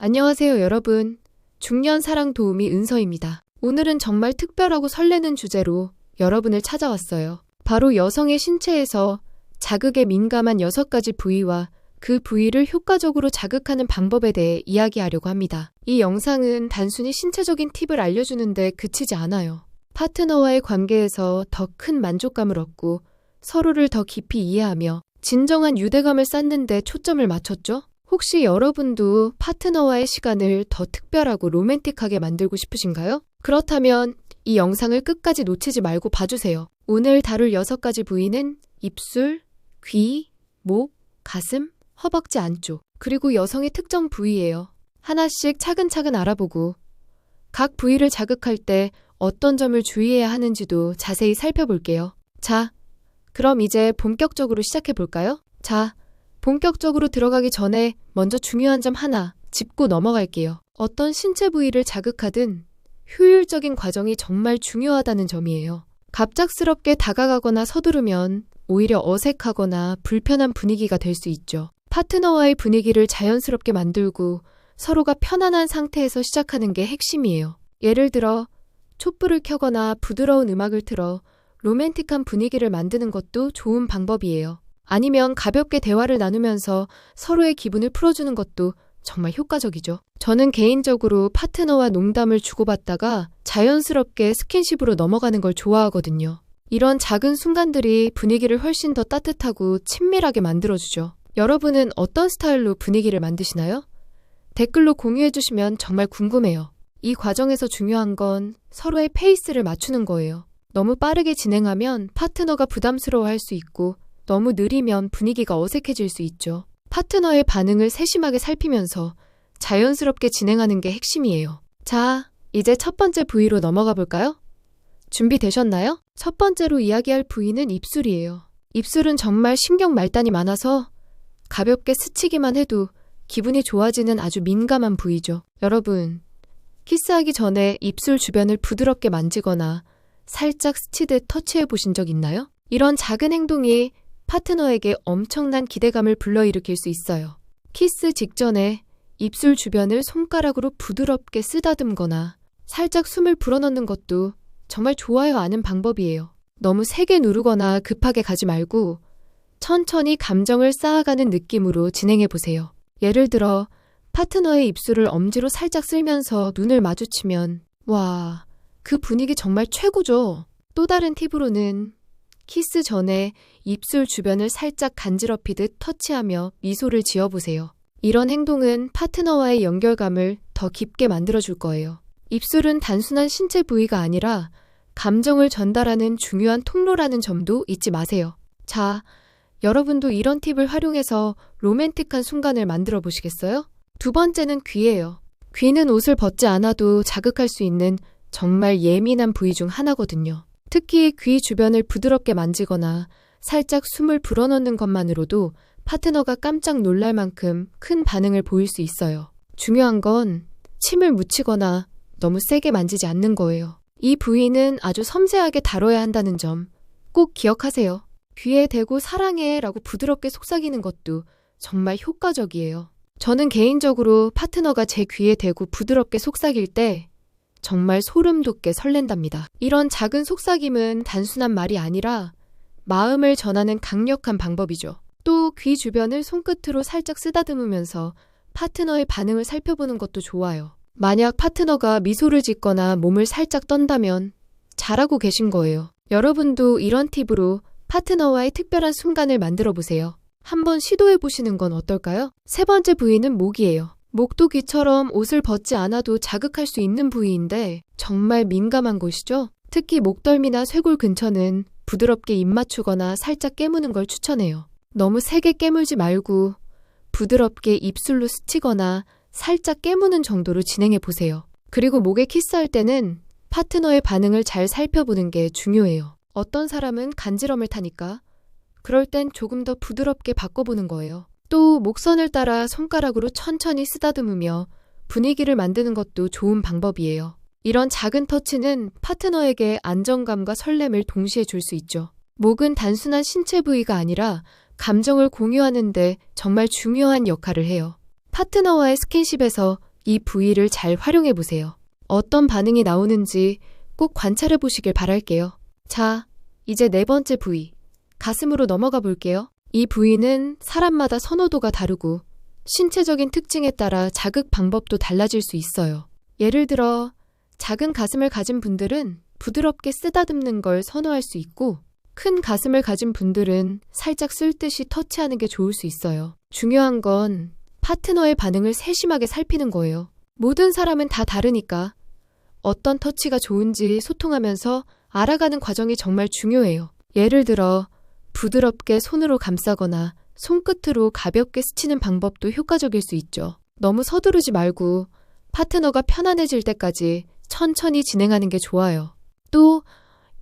안녕하세요, 여러분. 중년 사랑 도우미 은서입니다. 오늘은 정말 특별하고 설레는 주제로 여러분을 찾아왔어요. 바로 여성의 신체에서 자극에 민감한 6가지 부위와 그 부위를 효과적으로 자극하는 방법에 대해 이야기하려고 합니다. 이 영상은 단순히 신체적인 팁을 알려주는데 그치지 않아요. 파트너와의 관계에서 더 큰 만족감을 얻고 서로를 더 깊이 이해하며 진정한 유대감을 쌓는 데 초점을 맞췄죠? 혹시 여러분도 파트너와의 시간을 더 특별하고 로맨틱하게 만들고 싶으신가요? 그렇다면 이 영상을 끝까지 놓치지 말고 봐주세요. 오늘 다룰 6가지 부위는 입술, 귀, 목, 가슴, 허벅지 안쪽, 그리고 여성의 특정 부위예요. 하나씩 차근차근 알아보고 각 부위를 자극할 때 어떤 점을 주의해야 하는지도 자세히 살펴볼게요. 자, 그럼 이제 본격적으로 시작해볼까요? 본격적으로 들어가기 전에 먼저 중요한 점 하나 짚고 넘어갈게요. 어떤 신체 부위를 자극하든 효율적인 과정이 정말 중요하다는 점이에요. 갑작스럽게 다가가거나 서두르면 오히려 어색하거나 불편한 분위기가 될 수 있죠. 파트너와의 분위기를 자연스럽게 만들고 서로가 편안한 상태에서 시작하는 게 핵심이에요. 예를 들어 촛불을 켜거나 부드러운 음악을 틀어 로맨틱한 분위기를 만드는 것도 좋은 방법이에요. 아니면 가볍게 대화를 나누면서 서로의 기분을 풀어주는 것도 정말 효과적이죠. 저는 개인적으로 파트너와 농담을 주고받다가 자연스럽게 스킨십으로 넘어가는 걸 좋아하거든요. 이런 작은 순간들이 분위기를 훨씬 더 따뜻하고 친밀하게 만들어주죠. 여러분은 어떤 스타일로 분위기를 만드시나요? 댓글로 공유해주시면 정말 궁금해요. 이 과정에서 중요한 건 서로의 페이스를 맞추는 거예요. 너무 빠르게 진행하면 파트너가 부담스러워할 수 있고 너무 느리면 분위기가 어색해질 수 있죠. 파트너의 반응을 세심하게 살피면서 자연스럽게 진행하는 게 핵심이에요. 자, 이제 첫 번째 부위로 넘어가 볼까요? 준비되셨나요? 첫 번째로 이야기할 부위는 입술이에요. 입술은 정말 신경 말단이 많아서 가볍게 스치기만 해도 기분이 좋아지는 아주 민감한 부위죠. 여러분, 키스하기 전에 입술 주변을 부드럽게 만지거나 살짝 스치듯 터치해 보신 적 있나요? 이런 작은 행동이 파트너에게 엄청난 기대감을 불러일으킬 수 있어요. 키스 직전에 입술 주변을 손가락으로 부드럽게 쓰다듬거나 살짝 숨을 불어넣는 것도 정말 좋아요 하는 방법이에요. 너무 세게 누르거나 급하게 가지 말고 천천히 감정을 쌓아가는 느낌으로 진행해 보세요. 예를 들어 파트너의 입술을 엄지로 살짝 쓸면서 눈을 마주치면 와, 그 분위기 정말 최고죠. 또 다른 팁으로는 키스 전에 입술 주변을 살짝 간지럽히듯 터치하며 미소를 지어보세요. 이런 행동은 파트너와의 연결감을 더 깊게 만들어줄 거예요. 입술은 단순한 신체 부위가 아니라 감정을 전달하는 중요한 통로라는 점도 잊지 마세요. 자, 여러분도 이런 팁을 활용해서 로맨틱한 순간을 만들어 보시겠어요? 두 번째는 귀예요. 귀는 옷을 벗지 않아도 자극할 수 있는 정말 예민한 부위 중 하나거든요. 특히 귀 주변을 부드럽게 만지거나 살짝 숨을 불어넣는 것만으로도 파트너가 깜짝 놀랄 만큼 큰 반응을 보일 수 있어요. 중요한 건 침을 묻히거나 너무 세게 만지지 않는 거예요. 이 부위는 아주 섬세하게 다뤄야 한다는 점 꼭 기억하세요. 귀에 대고 사랑해 라고 부드럽게 속삭이는 것도 정말 효과적이에요. 저는 개인적으로 파트너가 제 귀에 대고 부드럽게 속삭일 때 정말 소름 돋게 설렌답니다. 이런 작은 속삭임은 단순한 말이 아니라 마음을 전하는 강력한 방법이죠. 또 귀 주변을 손끝으로 살짝 쓰다듬으면서 파트너의 반응을 살펴보는 것도 좋아요. 만약 파트너가 미소를 짓거나 몸을 살짝 떤다면 잘하고 계신 거예요. 여러분도 이런 팁으로 파트너와의 특별한 순간을 만들어 보세요. 한번 시도해 보시는 건 어떨까요? 세 번째 부위는 목이에요. 목도 귀처럼 옷을 벗지 않아도 자극할 수 있는 부위인데 정말 민감한 곳이죠. 특히 목덜미나 쇄골 근처는 부드럽게 입 맞추거나 살짝 깨무는 걸 추천해요. 너무 세게 깨물지 말고 부드럽게 입술로 스치거나 살짝 깨무는 정도로 진행해 보세요. 그리고 목에 키스할 때는 파트너의 반응을 잘 살펴보는 게 중요해요. 어떤 사람은 간지럼을 타니까 그럴 땐 조금 더 부드럽게 바꿔보는 거예요. 또 목선을 따라 손가락으로 천천히 쓰다듬으며 분위기를 만드는 것도 좋은 방법이에요. 이런 작은 터치는 파트너에게 안정감과 설렘을 동시에 줄 수 있죠. 목은 단순한 신체 부위가 아니라 감정을 공유하는데 정말 중요한 역할을 해요. 파트너와의 스킨십에서 이 부위를 잘 활용해 보세요. 어떤 반응이 나오는지 꼭 관찰해 보시길 바랄게요. 자, 이제 네 번째 부위, 가슴으로 넘어가 볼게요. 이 부위는 사람마다 선호도가 다르고 신체적인 특징에 따라 자극 방법도 달라질 수 있어요. 예를 들어 작은 가슴을 가진 분들은 부드럽게 쓰다듬는 걸 선호할 수 있고, 큰 가슴을 가진 분들은 살짝 쓸듯이 터치하는 게 좋을 수 있어요. 중요한 건 파트너의 반응을 세심하게 살피는 거예요. 모든 사람은 다 다르니까 어떤 터치가 좋은지 소통하면서 알아가는 과정이 정말 중요해요. 예를 들어 부드럽게 손으로 감싸거나 손끝으로 가볍게 스치는 방법도 효과적일 수 있죠. 너무 서두르지 말고 파트너가 편안해질 때까지 천천히 진행하는 게 좋아요. 또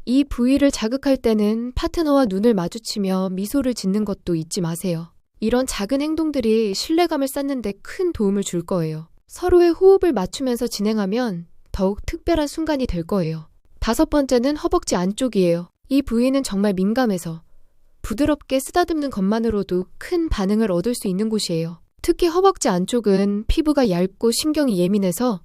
이 부위를 자극할 때는 파트너와 눈을 마주치며 미소를 짓는 것도 잊지 마세요. 이런 작은 행동들이 신뢰감을 쌓는 데 큰 도움을 줄 거예요. 서로의 호흡을 맞추면서 진행하면 더욱 특별한 순간이 될 거예요. 다섯 번째는 허벅지 안쪽이에요. 이 부위는 정말 민감해서 부드럽게 쓰다듬는 것만으로도 큰 반응을 얻을 수 있는 곳이에요. 특히 허벅지 안쪽은 피부가 얇고 신경이 예민해서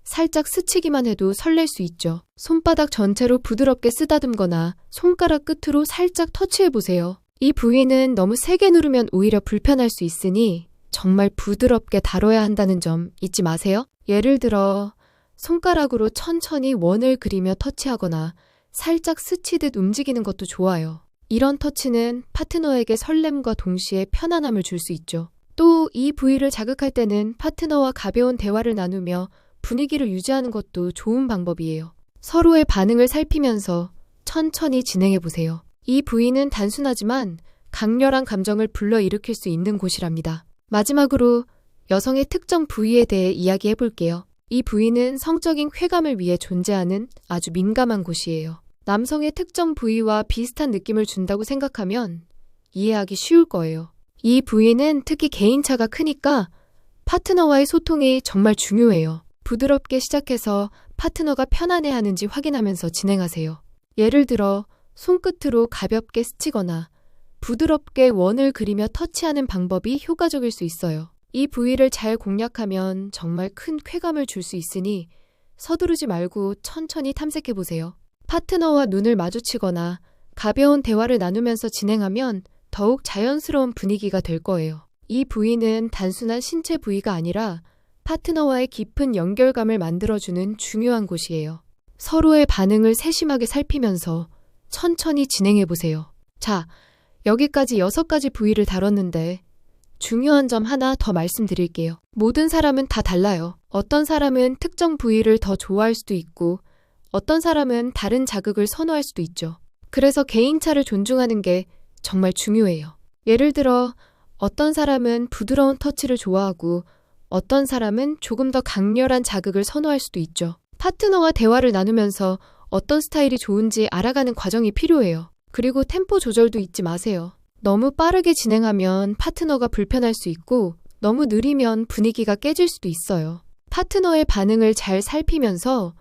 살짝 스치기만 해도 설렐 수 있죠. 손바닥 전체로 부드럽게 쓰다듬거나 손가락 끝으로 살짝 터치해보세요. 이 부위는 너무 세게 누르면 오히려 불편할 수 있으니 정말 부드럽게 다뤄야 한다는 점 잊지 마세요. 예를 들어 손가락으로 천천히 원을 그리며 터치하거나 살짝 스치듯 움직이는 것도 좋아요. 이런 터치는 파트너에게 설렘과 동시에 편안함을 줄 수 있죠. 또 이 부위를 자극할 때는 파트너와 가벼운 대화를 나누며 분위기를 유지하는 것도 좋은 방법이에요. 서로의 반응을 살피면서 천천히 진행해 보세요. 이 부위는 단순하지만 강렬한 감정을 불러일으킬 수 있는 곳이랍니다. 마지막으로 여성의 특정 부위에 대해 이야기해 볼게요. 이 부위는 성적인 쾌감을 위해 존재하는 아주 민감한 곳이에요. 남성의 특정 부위와 비슷한 느낌을 준다고 생각하면 이해하기 쉬울 거예요. 이 부위는 특히 개인차가 크니까 파트너와의 소통이 정말 중요해요. 부드럽게 시작해서 파트너가 편안해하는지 확인하면서 진행하세요. 예를 들어 손끝으로 가볍게 스치거나 부드럽게 원을 그리며 터치하는 방법이 효과적일 수 있어요. 이 부위를 잘 공략하면 정말 큰 쾌감을 줄 수 있으니 서두르지 말고 천천히 탐색해보세요. 파트너와 눈을 마주치거나 가벼운 대화를 나누면서 진행하면 더욱 자연스러운 분위기가 될 거예요. 이 부위는 단순한 신체 부위가 아니라 파트너와의 깊은 연결감을 만들어주는 중요한 곳이에요. 서로의 반응을 세심하게 살피면서 천천히 진행해보세요. 자, 여기까지 6가지 부위를 다뤘는데 중요한 점 하나 더 말씀드릴게요. 모든 사람은 다 달라요. 어떤 사람은 특정 부위를 더 좋아할 수도 있고 어떤 사람은 다른 자극을 선호할 수도 있죠. 그래서 개인차를 존중하는 게 정말 중요해요. 예를 들어 어떤 사람은 부드러운 터치를 좋아하고 어떤 사람은 조금 더 강렬한 자극을 선호할 수도 있죠. 파트너와 대화를 나누면서 어떤 스타일이 좋은지 알아가는 과정이 필요해요. 그리고 템포 조절도 잊지 마세요. 너무 빠르게 진행하면 파트너가 불편할 수 있고 너무 느리면 분위기가 깨질 수도 있어요. 파트너의 반응을 잘 살피면서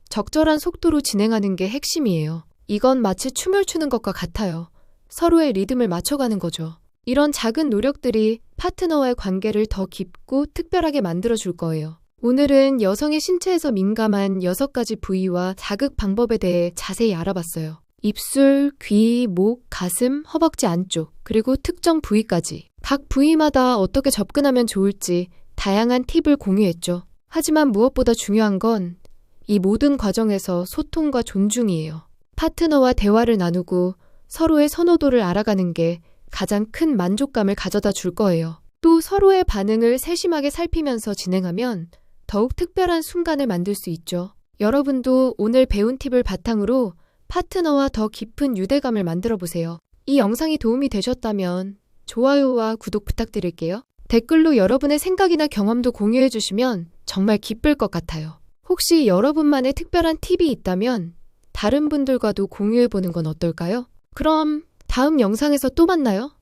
적절한 속도로 진행하는 게 핵심이에요. 이건 마치 춤을 추는 것과 같아요. 서로의 리듬을 맞춰가는 거죠. 이런 작은 노력들이 파트너와의 관계를 더 깊고 특별하게 만들어줄 거예요. 오늘은 여성의 신체에서 민감한 6가지 부위와 자극 방법에 대해 자세히 알아봤어요. 입술, 귀, 목, 가슴, 허벅지 안쪽, 그리고 특정 부위까지. 각 부위마다 어떻게 접근하면 좋을지 다양한 팁을 공유했죠. 하지만 무엇보다 중요한 건 이 모든 과정에서 소통과 존중이에요. 파트너와 대화를 나누고 서로의 선호도를 알아가는 게 가장 큰 만족감을 가져다 줄 거예요. 또 서로의 반응을 세심하게 살피면서 진행하면 더욱 특별한 순간을 만들 수 있죠. 여러분도 오늘 배운 팁을 바탕으로 파트너와 더 깊은 유대감을 만들어 보세요. 이 영상이 도움이 되셨다면 좋아요와 구독 부탁드릴게요. 댓글로 여러분의 생각이나 경험도 공유해 주시면 정말 기쁠 것 같아요. 혹시 여러분만의 특별한 팁이 있다면 다른 분들과도 공유해 보는 건 어떨까요? 그럼 다음 영상에서 또 만나요.